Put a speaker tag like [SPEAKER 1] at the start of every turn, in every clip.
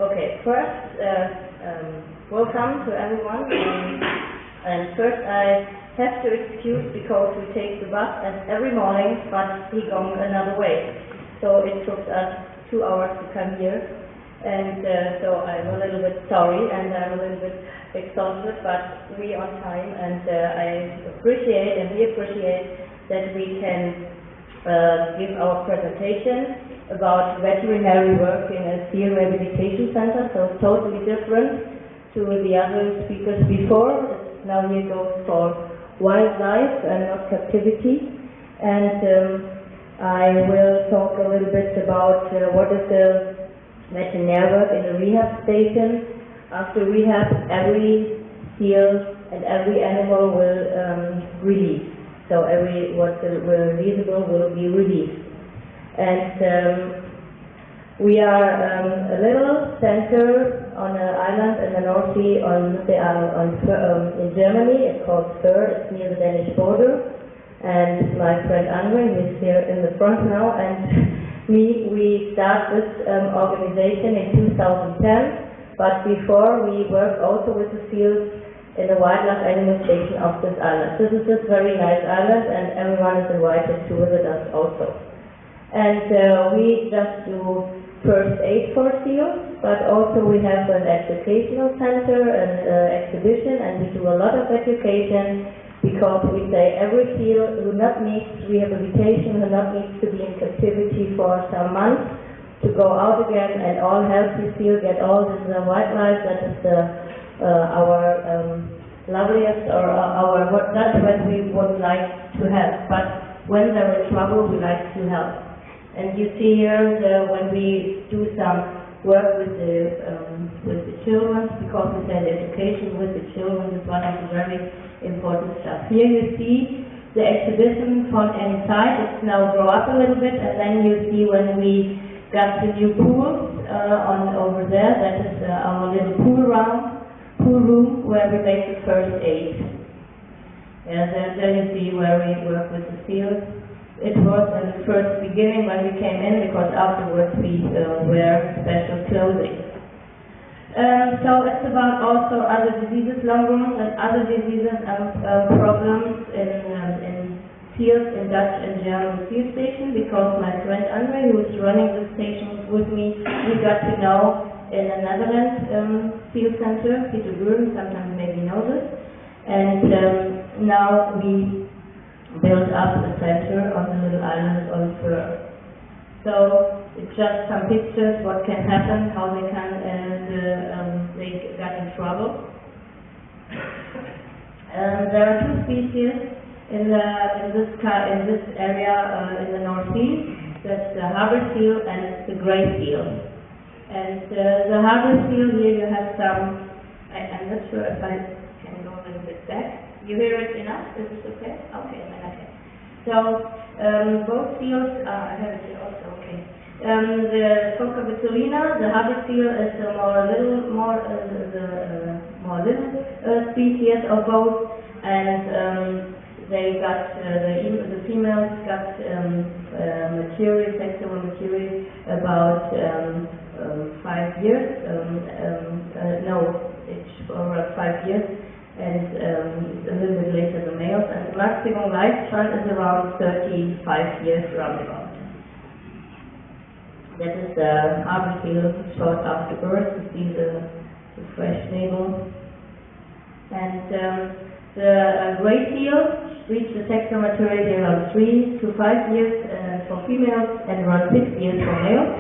[SPEAKER 1] Okay, first, welcome to everyone. And first I have to excuse because we take the bus every morning, but he gone another way. So it took us 2 hours to come here. And so I'm a little bit sorry and I'm a little bit exhausted, but we on time, and I appreciate and we appreciate that we can give our presentation about veterinary work in a field rehabilitation center, so totally different to the other speakers before. Now here goes for wildlife and not captivity, and I will talk a little bit about what is the veterinary work in a rehab station. After rehab, every seal and every animal will release. So what will releasable will be released. And we are a little center on an island in the North Sea in Germany. It's called Föhr. It's near the Danish border. And my friend Andre, who is here in the front now, and we started this organization in 2010. But before, we worked also with the fields in the wildlife animal station of this island. This is a very nice island, and everyone is invited to visit us also. And we just do first aid for seals, but also we have an educational center and exhibition, and we do a lot of education because we say every seal who not needs rehabilitation, who not needs to be in captivity for some months, to go out again, and all healthy seals get all this wildlife. That is our loveliest, or that's what we would like to have. But when they're in trouble, we like to help. And you see here when we do some work with the children, because we said education with the children is one of the very important stuff. Here you see the exhibition from inside. It's now grow up a little bit, and then you see when we got the new pools over there. That is our little pool room where we make the first aid. And then you see where we work with the seals. It was in the first beginning when we came in, because afterwards we wear special clothing. So it's about also other diseases, lung wounds and other diseases and problems in fields in Dutch and German field station, because my friend Andre, who is running the station with me, we got to know in the Netherlands field center, Peter Buren, sometimes maybe know this, and now we build up a center on the little island on Föhr. So it's just some pictures what can happen, how they can they got in trouble. There are 2 species in this area in the North Sea. That's the harbor seal and the gray seal. And the harbor seal, here you have some. I'm not sure if I can go a little bit back. You hear it enough? Is this okay? Okay, then okay. So both seals, I have it here also, okay. The Phoca vitulina, the harbor seal, is a more little species of both, and they got the females got sexual maturity about 5 years. It's over 5 years. And a little bit later the males, and the maximum lifespan is around 35 years roundabout. That is the harbor seal short after birth. You see the fresh navel. And the gray seal reach the sexual maturity around 3 to 5 years for females and around 6 years for males.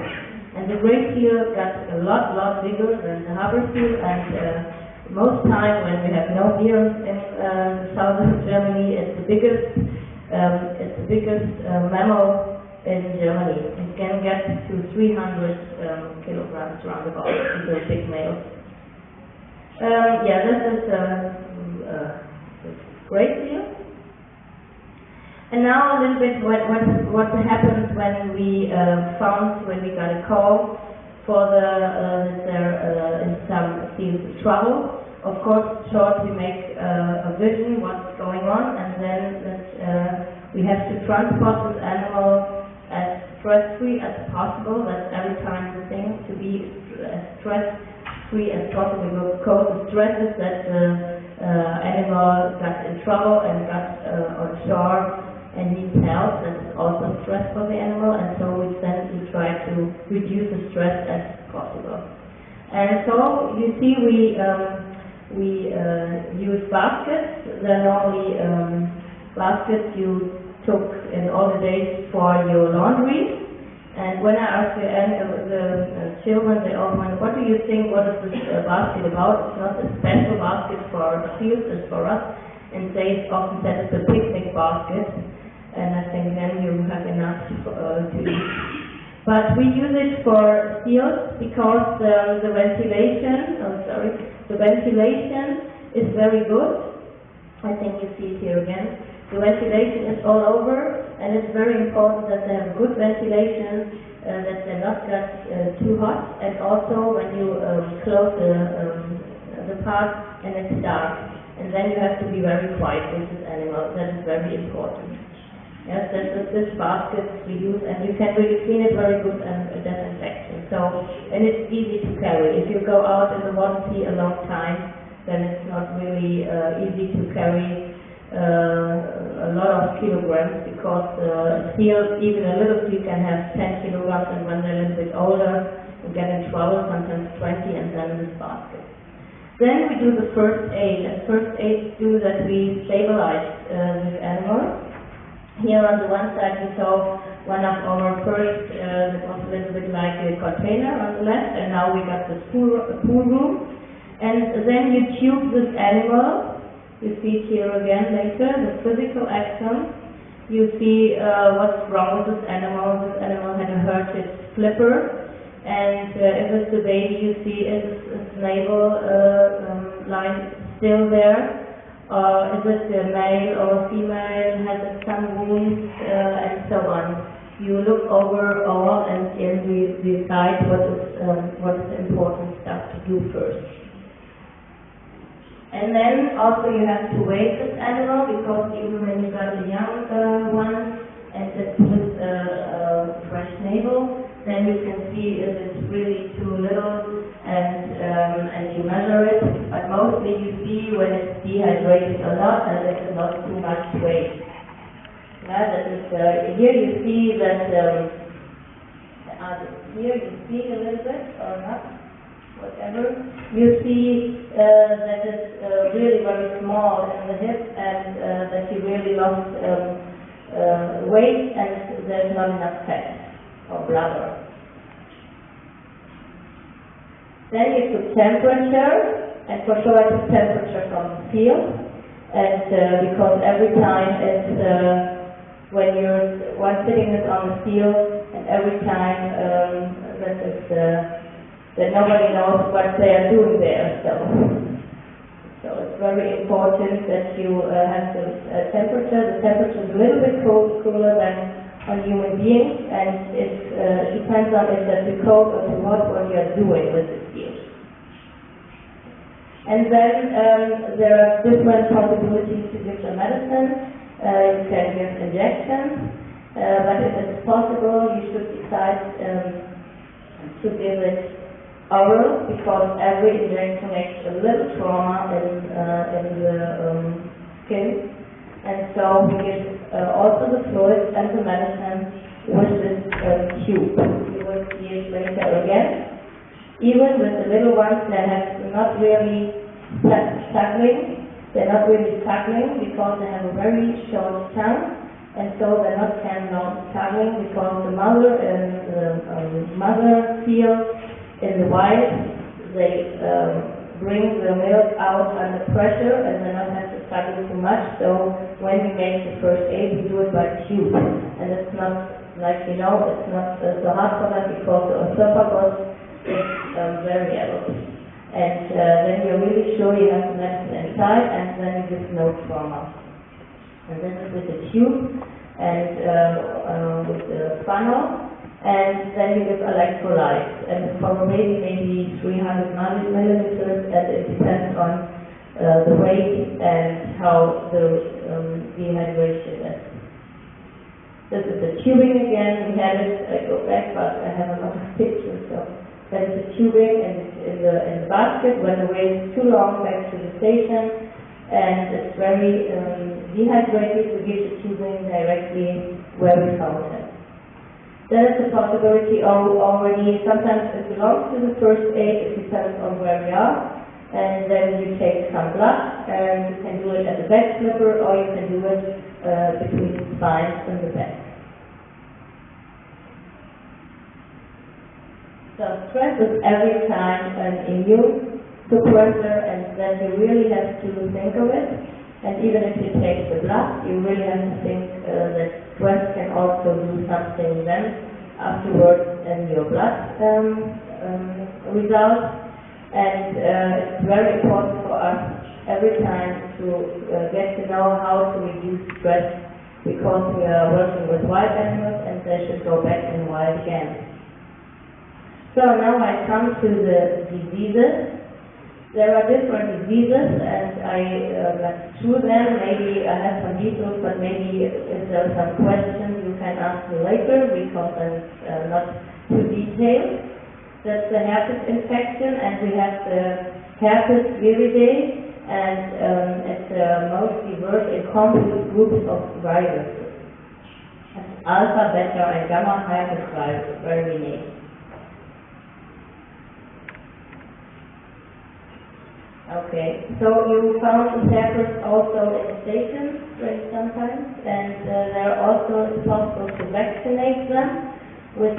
[SPEAKER 1] And the gray seal got a lot bigger than the harbor seal, and most time when we have no deer in southern Germany, it's the biggest mammal in Germany. It can get to 300 kilograms roundabout. These are big males. This is great seal. And now a little bit what happens when we got a call for in some seals of trouble. Of course, short we make a vision what's going on, and then we have to transport this animal as stress-free as possible. That's every time the thing, to be as stress-free as possible, because the stresses that the animal got in trouble and got on shore and needs help, that's also stress for the animal, and so we try to reduce the stress as possible. And so you see we use baskets. They're normally baskets you took in all the days for your laundry. And when I asked the children, they all went, what do you think, what is this basket about? It's not a special basket for seals, it's for us. And they often said it's a picnic basket. And I think then you have enough to eat. But we use it for seals because the ventilation is very good. I think you see it here again. The ventilation is all over, and it's very important that they have good ventilation, that they're not get too hot, and also when you close the part and it's dark, and then you have to be very quiet with this animal. That is very important. Yes, that's this basket we use, and you can really clean it very good and disinfection. So, and it's easy to carry. If you go out in the water sea a long time, then it's not really easy to carry a lot of kilograms, because seal, even a little seal, can have 10 kilograms, and when they're a little bit older, you get in trouble, sometimes 20, and then this basket. Then we do the first aid, and first aid do that we stabilize this animal. Here on the one side we saw one of our first, that was a little bit like a container on the left, and now we got the pool room. And then you tube this animal. You see it here again later, the physical exam. You see what's wrong with this animal. This animal had a hurted flipper, and if it's the baby, you see is its navel line still there. Is it a male or a female? Has it some wounds, and so on. You look over all and you decide what is the important stuff to do first. And then also you have to weigh this animal, because even when you got a young one and it's with a fresh navel, then you can see if it's really too little, and you measure it. But mostly you see when it's dehydrated a lot and it's not too much weight. Yeah, that is, here you see that here you see a little bit or not, whatever. You see that it's really very small in the hip, and that you really lost weight, and there's not enough fat or blubber. Then you took temperature, and for sure I took temperature from the field, and because every time it's when you're one sitting is on the field, and every time that nobody knows what they are doing there. So it's very important that you have the temperature. The temperature is a little bit cooler than on human beings, and it depends on if that's too cold or too hot, what you are doing with the seal. And then there are different possibilities to give the medicine. You can give injections, but if it's possible, you should decide to give it oral, because every injection makes a little trauma in the skin. And so we give also the fluid and the medicine with this tube. You will see it later again. Even with the little ones, they have not really suckling. They're not really suckling because they have a very short tongue, and so they're not suckling, because the mother and the mother seal in the wild, they bring the milk out under pressure, and they don't have to suckle too much. So when we make the first aid, we do it by tube, and it's not like, it's not so hard for them, because the esophagus is very yellow. And then you're really sure you have the medicine inside, and then you give no trauma. And this is with the tube and with the funnel, and then you give electrolytes, and for maybe 300 milliliters, and it depends on the weight and how the dehydration is. This is the tubing again. We had it, I go back, but I have a lot of pictures. So that is the tubing, and it's in the basket. When the way is too long, back to the station, and it's very dehydrated. We give the tubing directly where we found it. There is a possibility already. Sometimes it belongs to the first aid. It depends on where we are. And then you take some blood, and you can do it at the back slipper, or you can do it between the spines and the back. So stress is every time an immune suppressor, and then you really have to think of it. And even if you take the blood, you really have to think that stress can also do something then afterwards in your blood results. And it's very important for us every time to get to know how to reduce stress, because we are working with wild animals and they should go back in wild again. So now I come to the diseases. There are different diseases, and I went through them. Maybe I have some details, but maybe if there are some questions you can ask me later, because I'm not too detailed. That's the herpes infection, and we have the herpes viridae, and it's mostly work in complex groups of viruses. That's alpha, beta, and gamma herpes virus, very name. Okay, so you found the herpes also in stations sometimes, and there are also it's possible to vaccinate them with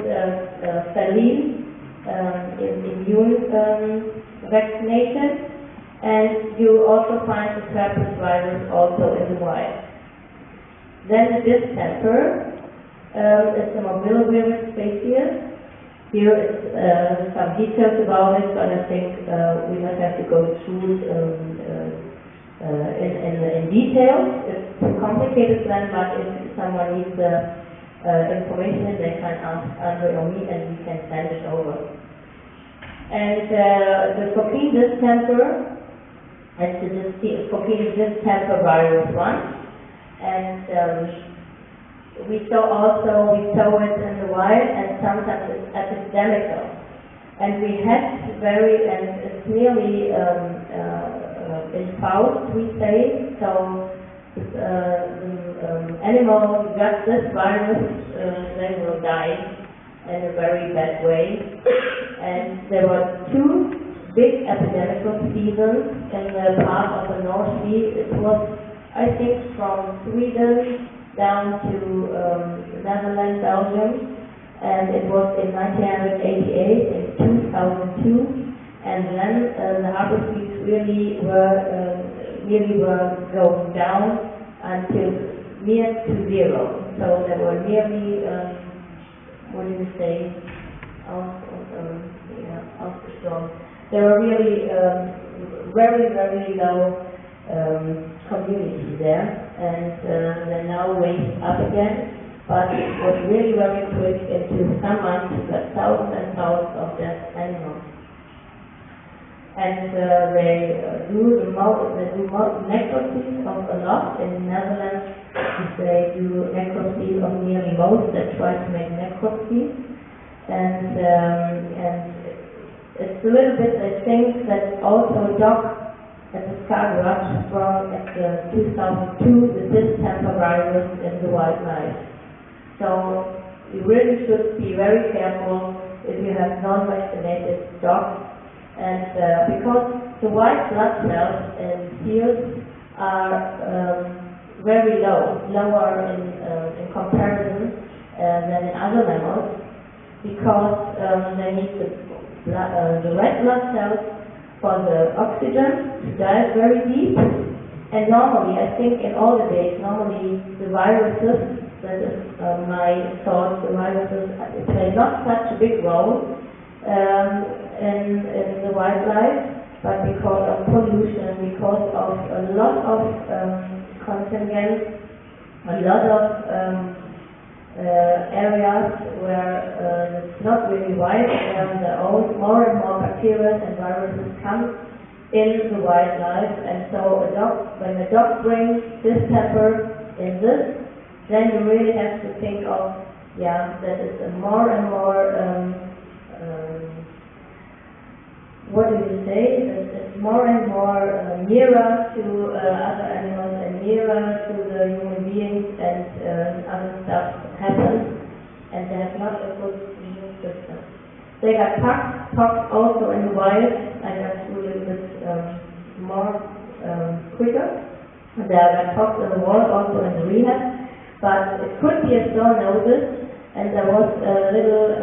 [SPEAKER 1] saline. Immune vaccination, and you also find the herpes virus also in the wild. Then the distemper is the mobilovirus species. Here is some details about it, but I think we might have to go through in detail. It's too complicated then, but if someone needs information, they can ask Andre or me, and we can send it over. And the Fokin distemper, it's the Fokin distemper virus 1, and we saw it in the wild, and sometimes it's epidemical. And we had and it's nearly infused, we say, so animals who got this virus, they will die in a very bad way. And there were 2 big epidemical seasons in the part of the North Sea. It was, I think, from Sweden down to Netherlands, Belgium, and it was in 1988 and 2002. And then the harvest speeds really were going down until near to zero. So there were nearly, what do you say, there were really very, very low community there, and they're now way up again. But it was really very quick. Into some months we got thousands and thousands of dead animals. And they do necropsies of a lot. In the Netherlands, they do necropsies of nearly most. They try to make necropsies, and it's a little bit. I think that also a dog at the Skagerrak sprung at 2002 the distemper virus in the wildlife. So you really should be very careful if you have non-vaccinated dogs. And because the white blood cells in seals are very lower in comparison than in other mammals, because they need the red blood cells for the oxygen to dive very deep. And normally, I think in all the days, normally the viruses, that is my thought, the viruses play not such a big role in the wildlife, but because of pollution, because of a lot of contingents, a lot of areas where it's not really white, and more and more bacteria and viruses come in the wildlife. And so when a dog brings distemper in this, then you really have to think of, that is more and more, what do you say? It's more and more nearer to other animals and nearer to the human beings, and other stuff happens, and they have not a good immune system. They got pox also in the wild. I got a little bit more quicker. There are pox in the wild, also in the rehab, but it could be a zoonosis. And there was a little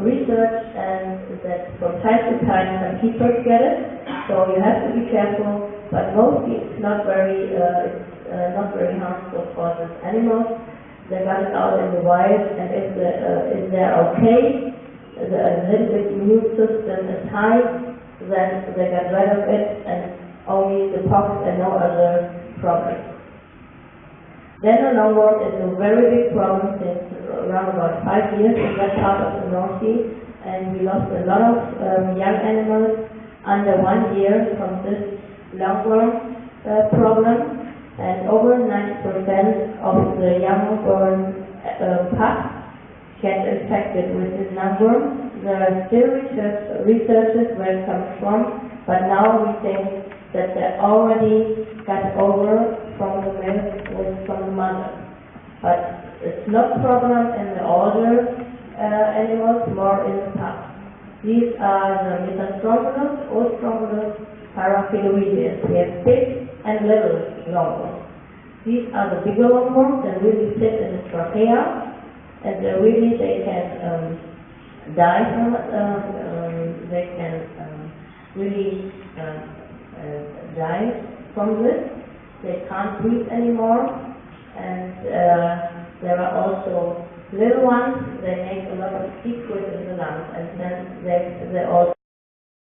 [SPEAKER 1] research, and that from time to time some people get it, so you have to be careful. But mostly it's not very harmful for the animals. They got it out in the wild, and if they're okay, a little bit immune system is high, then they get rid of it, and only the pox and no other problems. Then the lungworm is a very big problem since around about 5 years in that part of the North Sea, and we lost a lot of young animals under 1 year from this lungworm problem, and over 90% of the young-born pups get infected with this lungworm. There are still researches where it comes from, but now we think that they already got over from the milk from the mother. But it's not a problem in the older animals, more in the pups. These are the Mesostrongylus, Ostrongylus, Paraphyloides. We have big and little lungworms. These are the bigger lungworms that really sit in the trachea, and they can die from it. They can really die from this. They can't breathe anymore, and there are also little ones. They make a lot of secret in the lungs, and then they also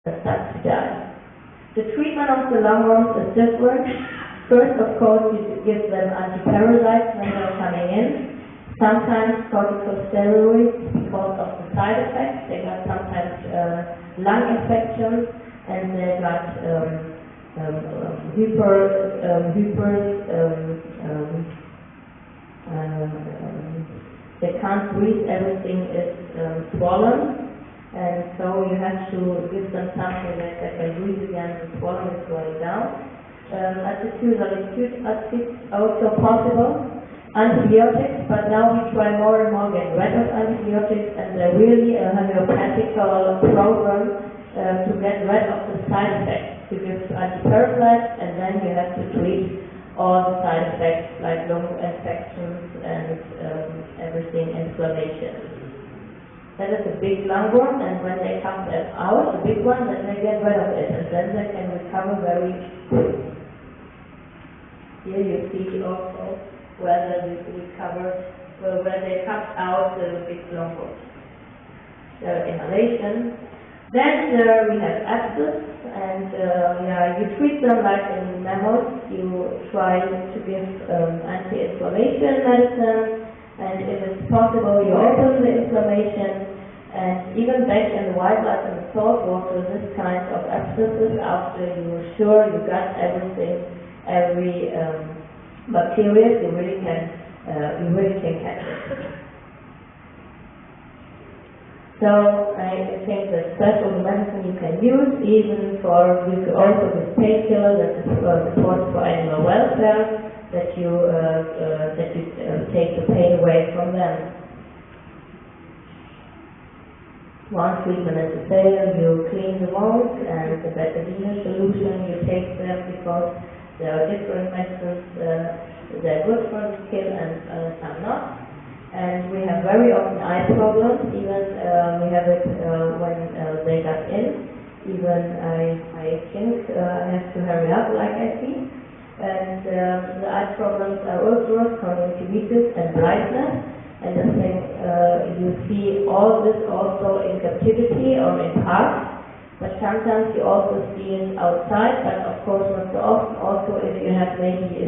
[SPEAKER 1] start to die. The treatment of the lungworms is different. First, of course, you give them antiparasites when they're coming in. Sometimes corticosteroids because of the side effects. They got sometimes lung infections, and they got they can't breathe, everything is swollen, and so you have to give them something that they can breathe again. The swelling is going down. Also possible. Antibiotics, but now we try more and more get rid of antibiotics, and they're really a homeopathic program to get rid of the side effects. You give antiparasites, and then you have to treat all the side effects like lung infections and everything, inflammation. That is a big lungworm, and when they come out, a big one, then they get rid of it, and then they can recover very quick. Here you see also where they cut out the big lungworms. Inhalation. Then we have abscess, and you treat them like in mammals. You try to give anti-inflammation medicine, and if it's possible, you open the inflammation. And even back in the wildlife and the salt water, this kind of abscesses, after you're sure you got everything, every bacteria, you really can catch it. So I think the special medicine you can use, you could also use painkiller that is supported for animal welfare, that you take the pain away from them. One treatment is the same. You clean the wounds, and the betadine solution you take them because there are different medicines. They're good for the skin and some not. And we have very often eye problems. Even we have it when they got in. Even I think I have to hurry up, like I see. And the eye problems are ulcers, conjunctivitis, and blindness. And I think you see all this also in captivity or in parks. But sometimes you also see it outside, but of course not so often. Also if you have maybe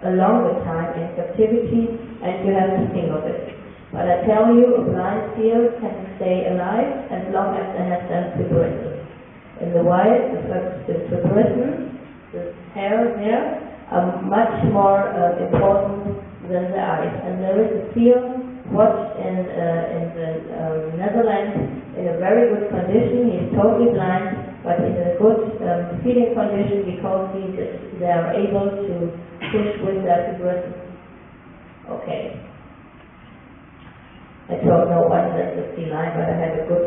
[SPEAKER 1] a longer time in captivity, and you have to think of it. But I tell you, a blind seal can stay alive as long as they have them fibrosis. In the wild, the fibrosis, the hair there, are much more important than the eyes. And there is a field watched in the Netherlands in a very good condition. He is totally blind, but in a good feeding condition because they are able to fish with their tuberculosis. Okay. I don't know why that's a sea lion, but I had a good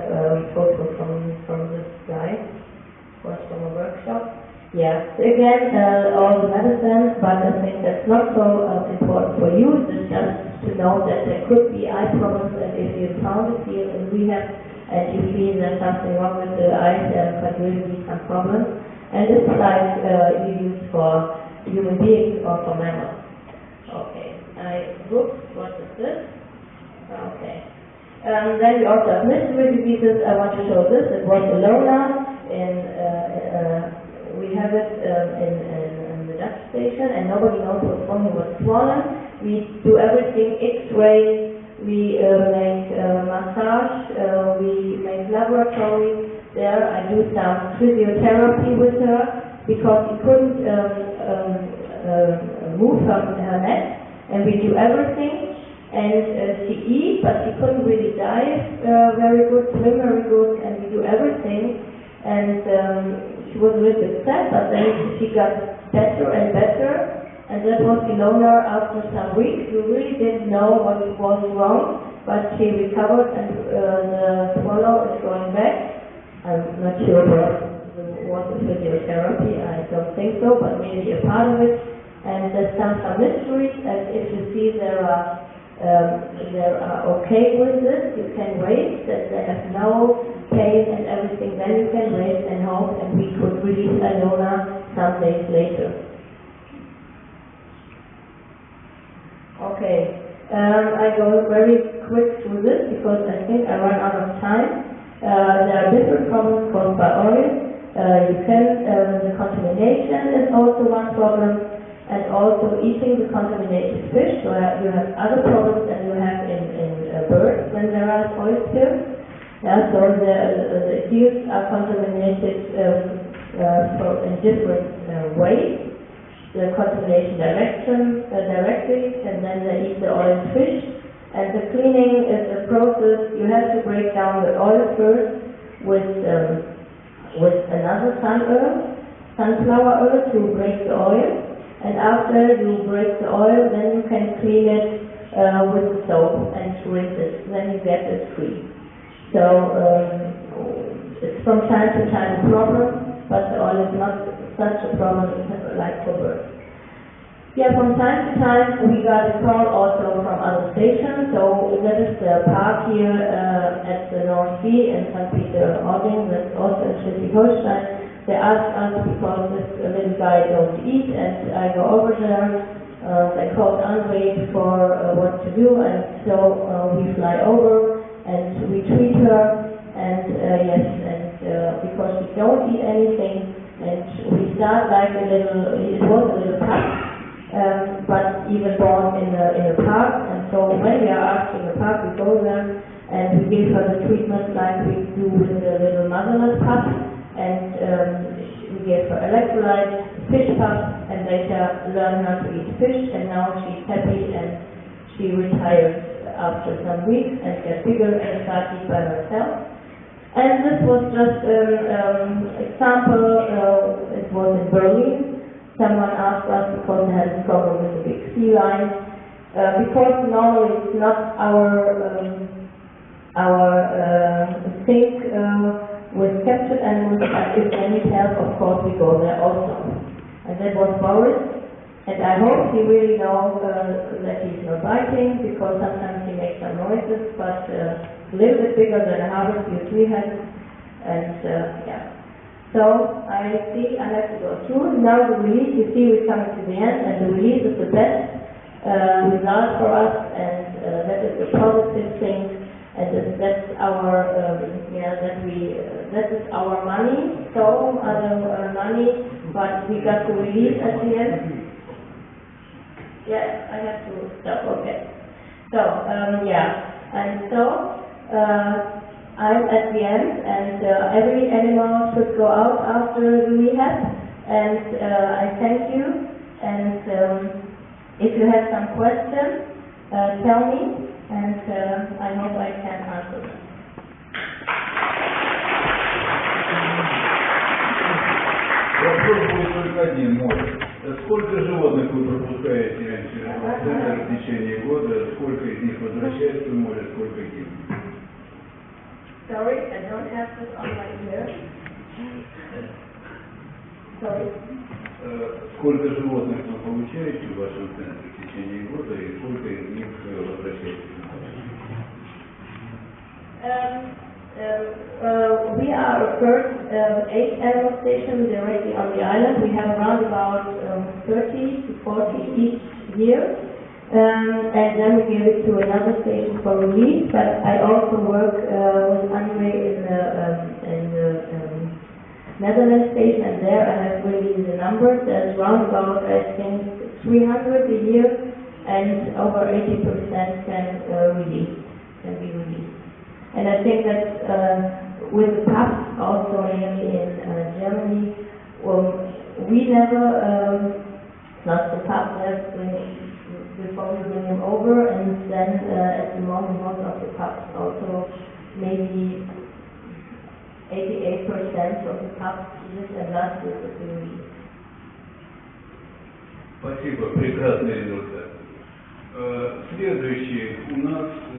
[SPEAKER 1] photo from this guy. It was from a workshop. Yeah, so again, all the medicine, but I think that's not so important for you. It's just to know that there could be eye problems, and if you found it here in rehab and you feel there's something wrong with the eyes, there could really be some problems. And this slide you use for human beings or for mammals. Okay, whoops, what is this? Okay. Then we also have mystery diseases. I want to show this. It was Alona we have it in the Dutch station, and nobody knows what's wrong. It was swollen. We do everything, X-ray, we make massage, we make laboratory there. I do some physiotherapy with her because she couldn't move her neck, and we do everything. And she eats, but she couldn't really dive very good, swim very good, and we do everything. And she was a little bit sad, but then she got better and better. And that was Ilona after some weeks. We really didn't know what was wrong, but she recovered, and the swallow is going back. I'm not sure what the physiotherapy, I don't think so, but maybe a part of it. And there's some mysteries, and if you see there are okay with this, you can wait, that they have no pain and everything, then you can wait and hope, and we could release Ilona some days later. Okay, I go very quick through this because I think I run out of time. There are different problems caused by oil. The contamination is also one problem. And also eating the contaminated fish, so you have other problems than you have in birds when there are oil spills. Yeah, so the seals are contaminated in different ways. The contamination directly, and then they eat the oil fish. And the cleaning is a process. You have to break down the oil first with another sunflower oil to break the oil. And after you break the oil, then you can clean it with the soap and rinse it. Then you get it free. So it's from time to time a problem, but the oil is not such a problem like for birds. Yeah, from time to time we got a call also from other stations. So that is the park here at the North Sea in St. Peter-Ording, that's also in Schleswig-Holstein. They asked us because this little guy don't eat, and I go over there. They called Andre for what to do, and so we fly over and we treat her. And because we don't eat anything, and we start like it was a little pup, but even born in a park. And so when we are asked in the park, we go there and we give her the treatment like we do with the little motherless pup. And we gave her electrolytes, fish pups, and later learned how to eat fish, and now she's happy and she retired after some weeks and got bigger and started by herself. And this was just an example. It was in Berlin. Someone asked us because they had a problem with the big sea lion. Because normally it's not our thing with captured animals, but if they need help, of course we go there also. And that was Boris, and I hope he really knows that he's not biting, because sometimes he makes some noises, but a little bit bigger than a harvest usually has. And yeah. So I see I have to go through. Now the release, you see we're coming to the end, and the release is the best result for us, and that is the positive thing. And that's our that is our money, so other money, but we got to release at the end. Yes, I have to stop. Okay. So and so I'm at the end, and every animal should go out after the rehab. And I thank you, and If you have some questions, tell me, and I hope I can answer them.
[SPEAKER 2] Вопрос будет только один, может. Сколько животных вы пропускаете в центр в течение года? Сколько из них возвращается в море, сколько гибнет?
[SPEAKER 1] Sorry, I don't have this on my ear. Sorry.
[SPEAKER 2] Сколько животных вы получаете в вашем центре в течение года и сколько из них возвращается в море?
[SPEAKER 1] We are a first 8 animal station directly on the island. We have around about 30 to 40 each year. And then we give it to another station for release. But I also work with Andre in the Netherlands station, and there I have really the numbers. There's around about, I think, 300 a year, and over 80% can be released. And I think that with the pups, also mainly in Germany, we never lost the pups before we bring them over, and then at the moment most of the pups also, maybe 88% of the pups live and last with the release.
[SPEAKER 2] Спасибо, прекрасный результат. Следующий у нас